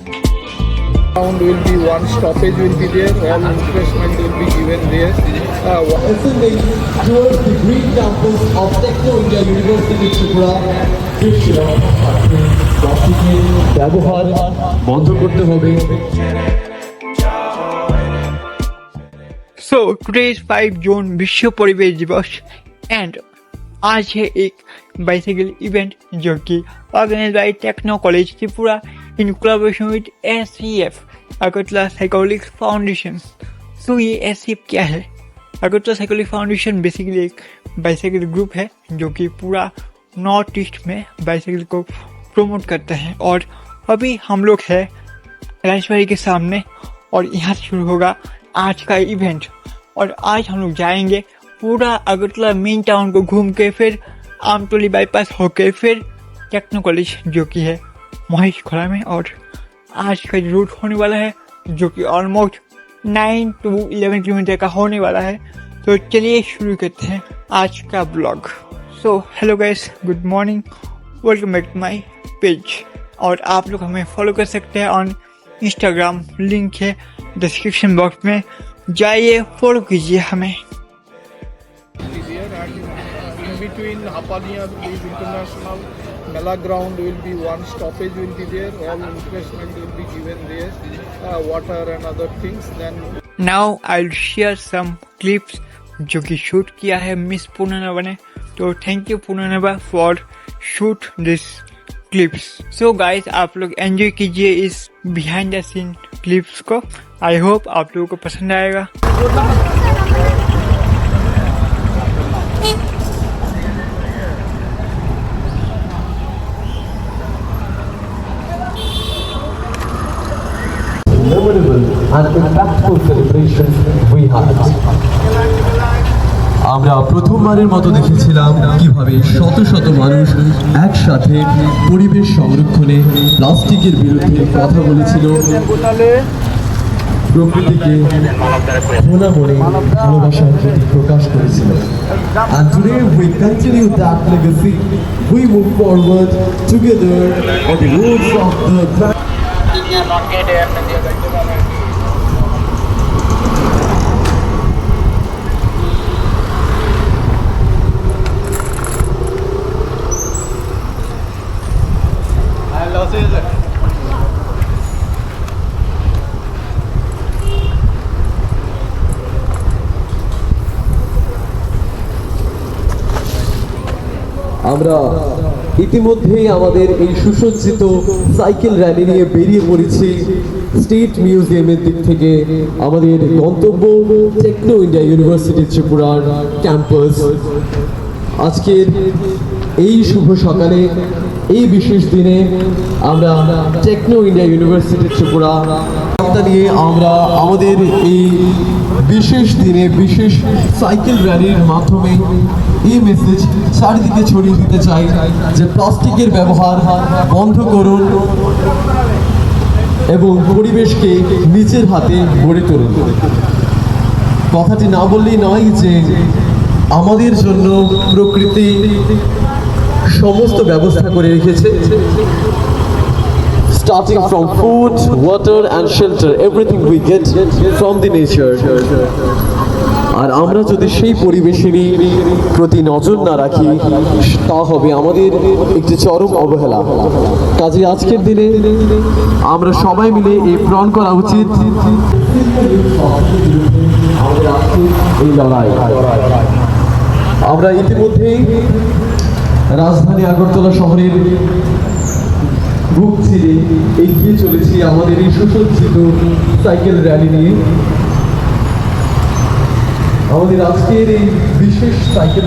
Round will be one stoppage will be there, all refreshment will be given there. Ascending towards the green campus of Techno India University Tripura, প্লাস্টিকের ব্যবহার বন্ধ করতে হবে। So today is 5 June विश्व परिवेश दिवस and आज है एक बाइसिकल इवेंट जो कि organize by techno college Tripura in collaboration with SCF Agartala cycleholic foundation. So ये एससीएफ क्या है? अगरतला साइकोलिक फाउंडेशन बेसिकली एक बाइसिकल ग्रुप है जो कि पूरा नॉर्थ ईस्ट में बाइसिकल को प्रमोट करता है और अभी हम लोग हैं राजबाड़ी के सामने और यहाँ से शुरू होगा आज का इवेंट। और आज हम लोग जाएंगे पूरा अगरतला मेन टाउन को घूम के फिर आमटोली बाईपास होके फिर टेक्नो कॉलेज जो कि है महेश खोला में। और आज का रूट होने वाला है जो कि ऑलमोस्ट 9 to 11 किलोमीटर का होने वाला है। तो चलिए शुरू करते हैं आज का blog. So hello guys, good morning, welcome back to my page. और आप लोग हमें फॉलो कर सकते हैं ऑन इंस्टाग्राम, लिंक है डिस्क्रिप्शन बॉक्स में, जाइए फॉलो कीजिए हमें। In between Hapania International Mela ground will be one stoppage will be there, all refreshment will be given there, water and other things. Then now I will share some clips जो कि shoot किया है miss Purnanava ने। तो thank you Purnanava for shoot this clips. So guys, आप लोग enjoy कीजिए इस बिहाइंड द सीन क्लिप्स को। आई होप आप लोगों को पसंद आएगा। Memorable and impactful celebrations we had. আমরা প্রথমবারের মতো দেখেছিলাম কিভাবে শত শত মানুষ একসাথে পরিবেশ সংরক্ষণে প্লাস্টিকের বিরুদ্ধে কথা বলেছিল, প্রকৃতিকে খোলা মনে ভালোবাসার প্রতি প্রকাশ করেছিল। And today we continue that legacy. We move forward together on the roads of the আমরা ইতিমধ্যেই আমাদের এই সুসজ্জিত সাইকেল র্যালি নিয়ে বেরিয়ে পড়েছি স্টেট মিউজিয়ামের দিক থেকে আমাদের গন্তব্য টেকনো ইন্ডিয়া ইউনিভার্সিটি ত্রিপুরার ক্যাম্পাস। আজকের এই শুভ সকালে, এই বিশেষ দিনে আমরা টেকনো ইন্ডিয়া ইউনিভার্সিটি ত্রিপুরা নিয়ে আমরা আমাদের এই বিশেষ দিনে বিশেষ সাইকেল র্যালির মাধ্যমে এই মেসেজ চারিদিকে ছড়িয়ে দিতে চাই যে প্লাস্টিকের ব্যবহার বন্ধ করুন এবং পরিবেশকে নিজের হাতে গড়ে তুলুন। কথাটি না বললেই নয় যে আমাদের জন্য প্রকৃতি সমস্ত ব্যবস্থা করে রেখেছে, starting from food, water and shelter, everything we get from the nature. আর আমরা যদি সেই পরিবেশেরই প্রতি নজর না রাখি তা হবে আমাদের একটি চরম অবহেলা। কাজে আজকের দিনে আমরা সবাই মিলে এই প্রণ করা উচিত এই লড়াই। আমরা ইতিমধ্যেই রাজধানী আগরতলা শহরের বুক চিরে এগিয়ে চলেছি আমাদের এই সুসজ্জিত সাইকেল র্যালি নিয়ে। আমাদের আজকের এই বিশেষ সাইকেল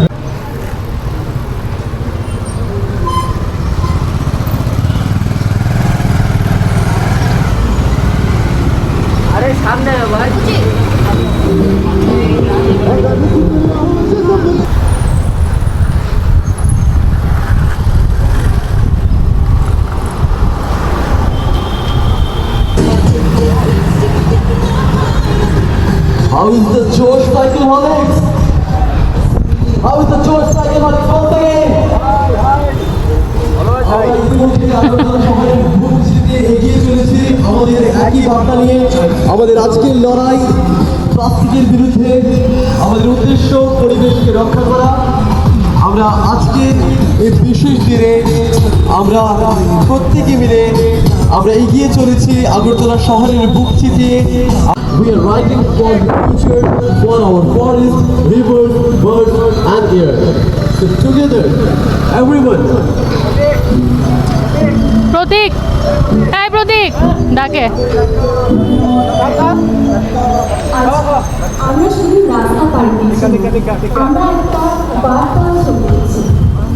সামনে How is the George Cycleholics? How is the George Cycleholics once again? আমরা ইতিমধ্যে আগরতলা শহরের বুক চিরে এগিয়ে চলেছি। আজকের লড়াই প্লাস্টিকের বিরুদ্ধে, আমাদের উদ্দেশ্য পরিবেশকে রক্ষা করা। আমরা আজকের এই বিশেষ দিনে আমরা প্রত্যেকে মিলে আমরা এগিয়ে চলেছি আগরতলা শহরের বুক চিতিয়ে। We are writing for the future, for our forest, rivers, birds and air. So together, everyone. প্রতীক, এই প্রতীক ডাকে। আমরা শুধু রাস্তা পাড়ি দিয়েছি, আমরা একটা বার্তা ছড়িয়েছি।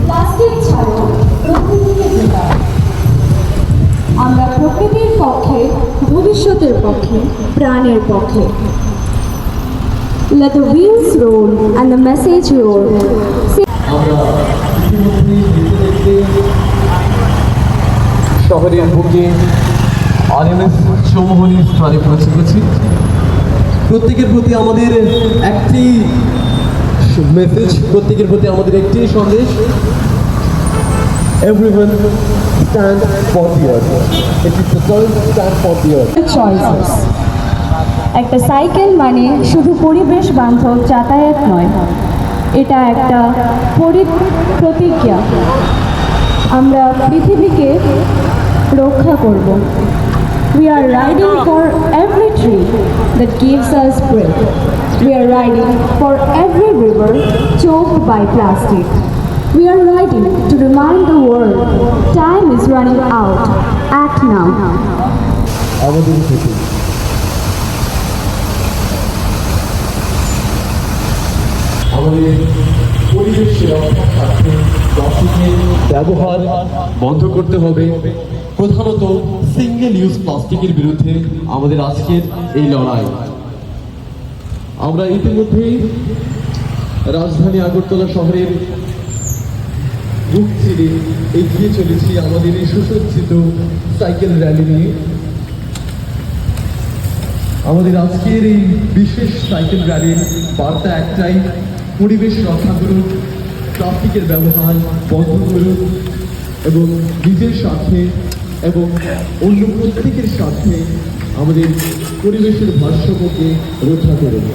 প্লাস্টিক ছাড়ো, প্রকৃতিকে ভেটা। আমরা প্রকৃতির পক্ষে, ভবিষ্যতের পক্ষে, প্রাণের পক্ষে। Let the wheels roll and the message roll. আমরা ইতিমধ্যেই দেখতে শহরের বুকে আরএমএস চৌমুহনীর স্থানে পৌঁছে গেছি। প্রত্যেকের প্রতি আমাদের একটি মেসেজ, প্রত্যেকের প্রতি আমাদের একটি Sandesh. Everyone stand for the earth. It is the turn to stand for the earth. Choices. একটা সাইকেল মানে শুধু পরিবেশ বান্ধব যাতায়াত নয়, এটা একটা প্রতিজ্ঞা। আমরা পৃথিবীকে রক্ষা করব। We are riding for every tree that gives us breath. We are riding for every river choked by plastic. We are riding to remind the world time is running out. Act now. আমাদের থেকে আমাদের পরিবেশকে রক্ষার স্বার্থে প্লাস্টিকের ব্যবহার বন্ধ করতে হবে। প্রধানত সিঙ্গেল ইউজ প্লাস্টিকের বিরুদ্ধে আমাদের আজকের এই লড়াই। আমরা ইতিমধ্যেই রাজধানী আগরতলা শহরের বুক চিরে এগিয়ে চলেছি আমাদের এই সুসজ্জিত সাইকেল র্যালি নিয়ে। আমাদের আজকের এই বিশেষ সাইকেল র্যালির বার্তা একটাই, পরিবেশ রক্ষা করুন, প্লাস্টিকের ব্যবহার বন্ধ করুন এবং নিজের স্বার্থে এবং অন্য প্রত্যেকের স্বার্থে আমাদের পরিবেশের ভারসাম্যকে রক্ষা করুন।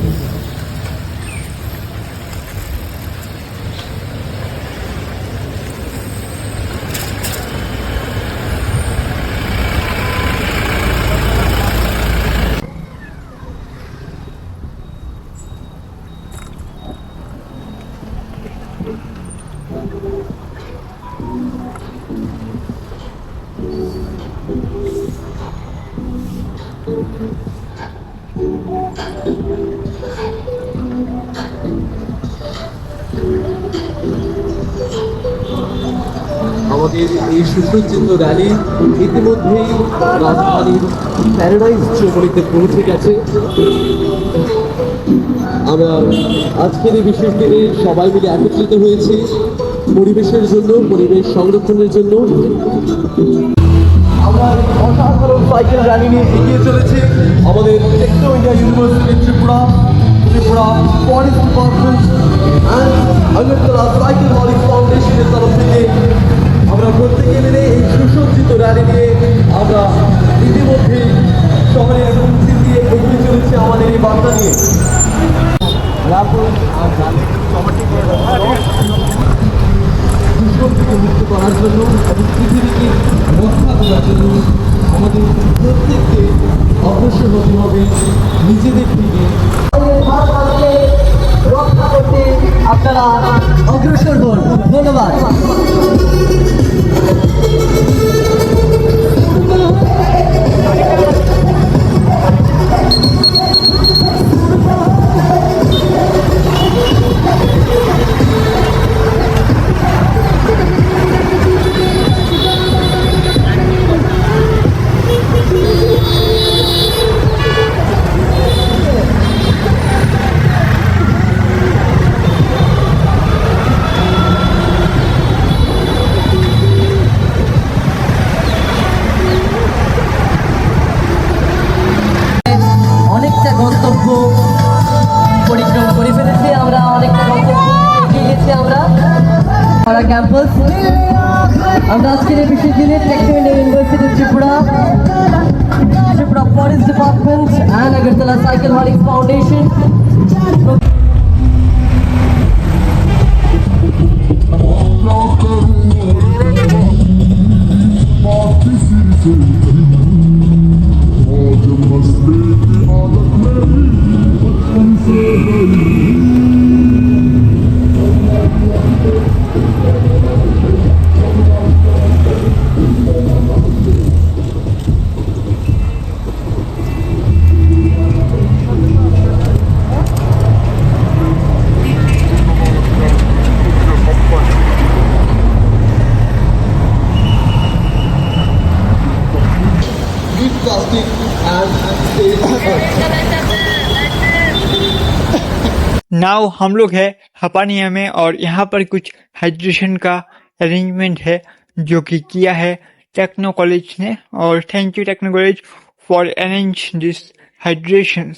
আমাদের এই সুসজ্জিত র্যালি ইতিমধ্যেই রাজধানীর প্যারাডাইজ চৌমুহনীতে পৌঁছে গেছে। আমরা আজকের এই বিশেষ দিনে সবাই মিলে একত্রিত হয়েছি পরিবেশের জন্য, পরিবেশ সংরক্ষণের জন্য। আমরা অসাধারণ সাইকেল র্যালি নিয়ে এগিয়ে চলেছি আমাদের techno India university Tripura, Tripura forest department and Agartala cycleholic ফাউন্ডেশনের তরফ থেকে আমরা প্রত্যেকে মিলে এই সুসজ্জিত র্যালি নিয়ে আমরা ইতিমধ্যেই শহরে এখন দিয়ে এগিয়ে চলেছি আমাদের এই বার্তা নিয়ে। দূষণ থেকে মুক্ত করার জন্য এবং পৃথিবীকে রক্ষা করার জন্য আমাদের প্রত্যেককে অগ্রসর হতে হবে নিজেদের থেকে। রক্ষা করতে আপনারা অগ্রসর হন। ধন্যবাদ। পরিক্রম করে ফেলেছি আমরা, অনেকটা এগিয়ে গেছি আমরা ক্যাম্পাস। আমরা আজকের এই বিশেষ দিনে Techno India university Tripura, Tripura forest department and Agartala Cycle Holics Foundation. Leave plastic and save Earth. Now हम लोग है हपानिया में और यहाँ पर कुछ हाइड्रेशन का अरेंजमेंट है जो कि किया है टेक्नो कॉलेज ने और thank you Techno College for arrange this hydration.